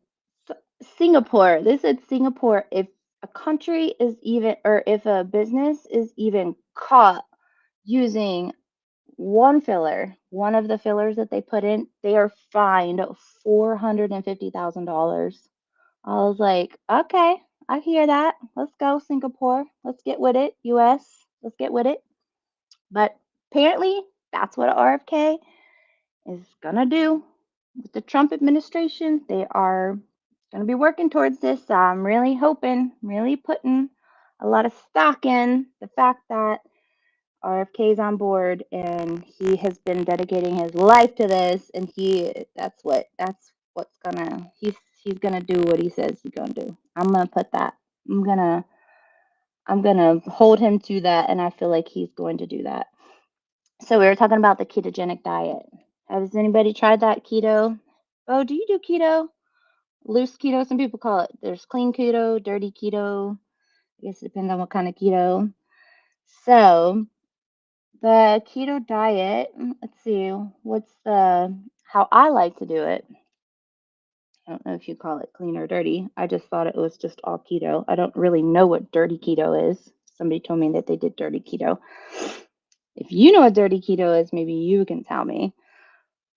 Singapore, they said Singapore, if a country is even, or if a business is even caught using one of the fillers that they put in, they are fined $450,000. I was like, okay, I hear that. Let's go, Singapore. Let's get with it, US. Let's get with it. But apparently, that's what RFK is going to do with the Trump administration. They are going to be working towards this. So I'm really hoping, really putting a lot of stock in the fact that RFK is on board and he has been dedicating his life to this, and that's what's gonna he's gonna do what he says he's gonna do. I'm gonna put that. I'm gonna I'm gonna hold him to that, and I feel like he's going to do that. So we were talking about the ketogenic diet. Has anybody tried that keto? Oh, do you do keto? Loose keto, some people call it. There's clean keto, dirty keto. I guess it depends on what kind of keto. So the keto diet, let's see, what's the how I like to do it. I don't know if you call it clean or dirty. I just thought it was just all keto. I don't really know what dirty keto is. Somebody told me that they did dirty keto. If you know what dirty keto is, maybe you can tell me.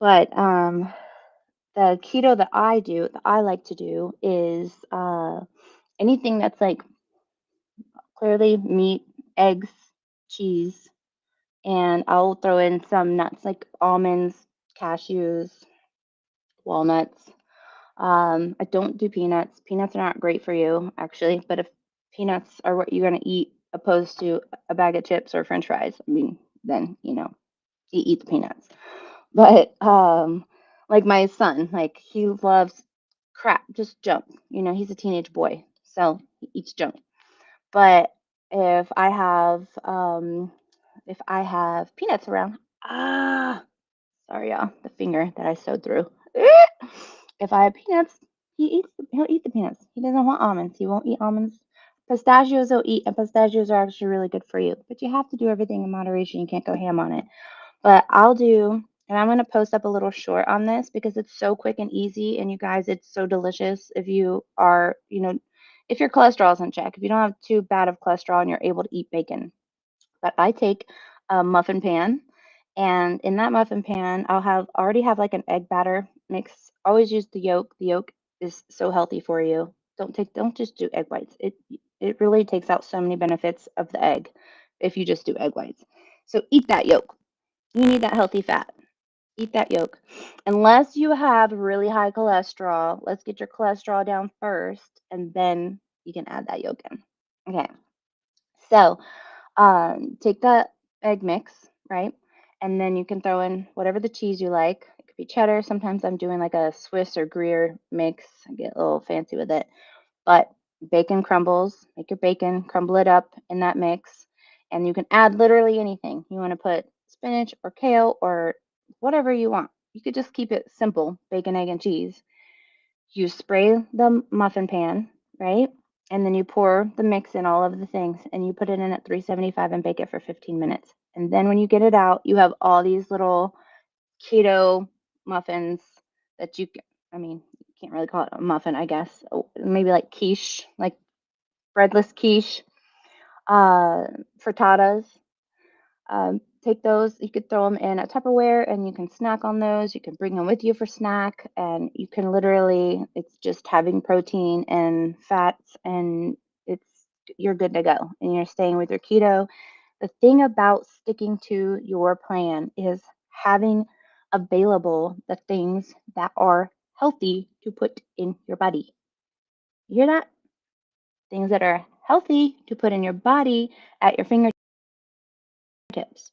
But the keto that I like to do is anything that's like clearly meat, eggs, cheese, and I'll throw in some nuts like almonds, cashews, walnuts. I don't do peanuts. Peanuts are not great for you, actually, but if peanuts are what you're going to eat opposed to a bag of chips or french fries, I mean, then, you eat the peanuts. But like my son, like he loves crap, just junk. He's a teenage boy, so he eats junk. But if I have peanuts around, sorry y'all, the finger that I sewed through. If I have peanuts, he'll eat the peanuts. He doesn't want almonds. He won't eat almonds. Pistachios he'll eat, and pistachios are actually really good for you. But you have to do everything in moderation. You can't go ham on it. But and I'm going to post up a little short on this because it's so quick and easy. And you guys, it's so delicious if you are, if your cholesterol is in check, if you don't have too bad of cholesterol and you're able to eat bacon. But I take a muffin pan, and in that muffin pan, already have like an egg batter mix. Always use the yolk. The yolk is so healthy for you. Don't just do egg whites. It really takes out so many benefits of the egg if you just do egg whites. So eat that yolk. You need that healthy fat. Eat that yolk. Unless you have really high cholesterol, let's get your cholesterol down first, and then you can add that yolk in. Okay. So take the egg mix, right? And then you can throw in whatever the cheese you like. It could be cheddar. Sometimes I'm doing like a Swiss or Gruyere mix. I get a little fancy with it. But bacon crumbles, make your bacon, crumble it up in that mix. And you can add literally anything. You want to put spinach or kale or whatever you want. You could just keep it simple, bacon, egg, and cheese. You spray the muffin pan, right? And then you pour the mix in all of the things and you put it in at 375 and bake it for 15 minutes. And then when you get it out, you have all these little keto muffins that I mean, you can't really call it a muffin, I guess. Oh, maybe like quiche, like breadless quiche, frittatas. Take those, you could throw them in a Tupperware and you can snack on those. You can bring them with you for snack, and you can literally, it's just having protein and fats, and it's you're good to go. And you're staying with your keto. The thing about sticking to your plan is having available the things that are healthy to put in your body. You hear that? Things that are healthy to put in your body at your fingertips.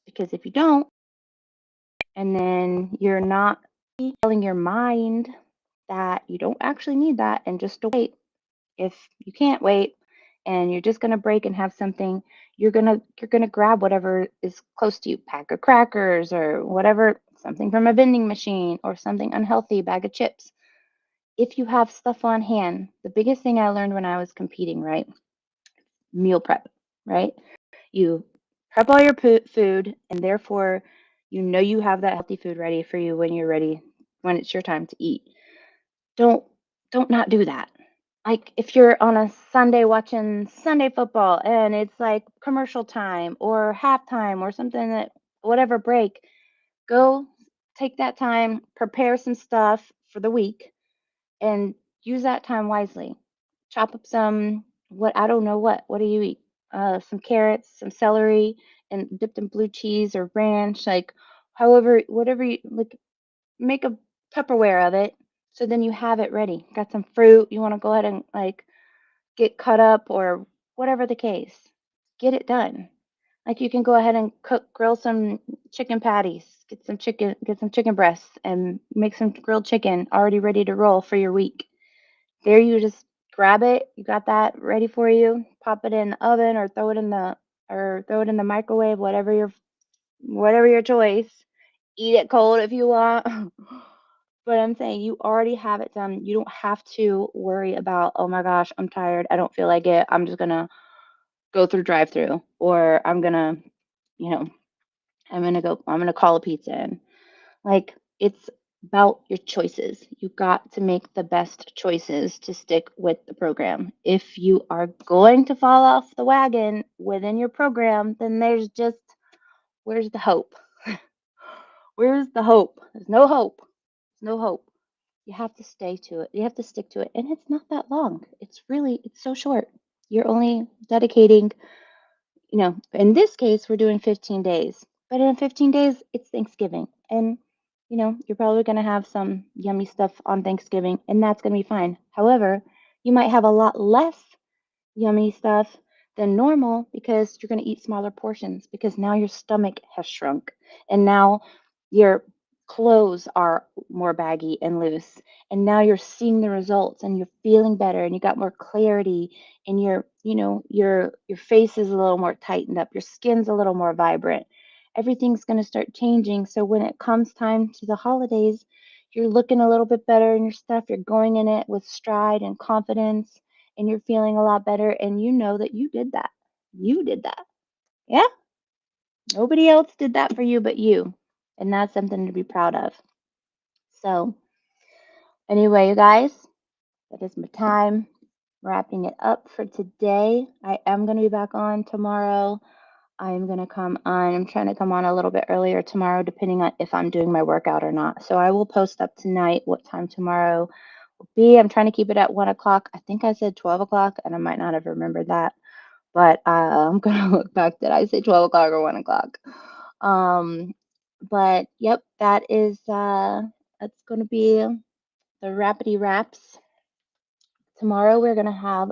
Because if you don't, and then you're not telling your mind that you don't actually need that and just to wait. If you can't wait and you're just gonna break and have something, you're gonna grab whatever is close to you, pack of crackers or whatever, something from a vending machine or something unhealthy, bag of chips. If you have stuff on hand, the biggest thing I learned when I was competing, right? Meal prep, right? You prep all your food, and therefore, you know you have that healthy food ready for you when you're ready, when it's your time to eat. Don't don't not do that. Like if you're on a Sunday watching Sunday football and it's like commercial time or halftime or something that whatever break, go take that time, prepare some stuff for the week and use that time wisely. Chop up some what I don't know what do you eat? Some carrots, some celery, and dipped in blue cheese or ranch, like however, whatever you like. Make a Tupperware of it, so then you have it ready. Got some fruit you want to go ahead and like get cut up or whatever the case. Get it done. Like you can go ahead and grill some chicken patties, get some chicken breasts, and make some grilled chicken already ready to roll for your week. There you just grab it, you got that ready for you, pop it in the oven or throw it in the microwave, whatever your choice. Eat it cold if you want. But I'm saying you already have it done. You don't have to worry about, oh my gosh, I'm tired. I don't feel like it. I'm just gonna go through drive through or you know, I'm gonna call a pizza in. Like it's about your choices. You got to make the best choices to stick with the program. If you are going to fall off the wagon within your program, then where's the hope? Where's the hope? There's no hope. There's no hope. You have to stay to it. You have to stick to it. And it's not that long. It's so short. You're only dedicating, in this case, we're doing 15 days. But in 15 days, it's Thanksgiving. And, you're probably going to have some yummy stuff on Thanksgiving, and that's going to be fine. However, you might have a lot less yummy stuff than normal because you're going to eat smaller portions because now your stomach has shrunk and now your clothes are more baggy and loose and now you're seeing the results and you're feeling better and you got more clarity and your face is a little more tightened up, your skin's a little more vibrant, everything's going to start changing, so when it comes time to the holidays you're looking a little bit better in your stuff, you're going in it with stride and confidence and you're feeling a lot better and you know that you did that. You did that. Yeah? Nobody else did that for you but you. And that's something to be proud of. So, anyway, you guys, that is my time. Wrapping it up for today. I am going to be back on tomorrow. I'm going to come on. I'm trying to come on a little bit earlier tomorrow, depending on if I'm doing my workout or not. So I will post up tonight what time tomorrow will be. I'm trying to keep it at 1 o'clock. I think I said 12 o'clock, and I might not have remembered that. But I'm gonna look back. Did I say 12 o'clock or 1 o'clock? Um, but yep, that's gonna be the Rapidy Wraps. Tomorrow we're gonna have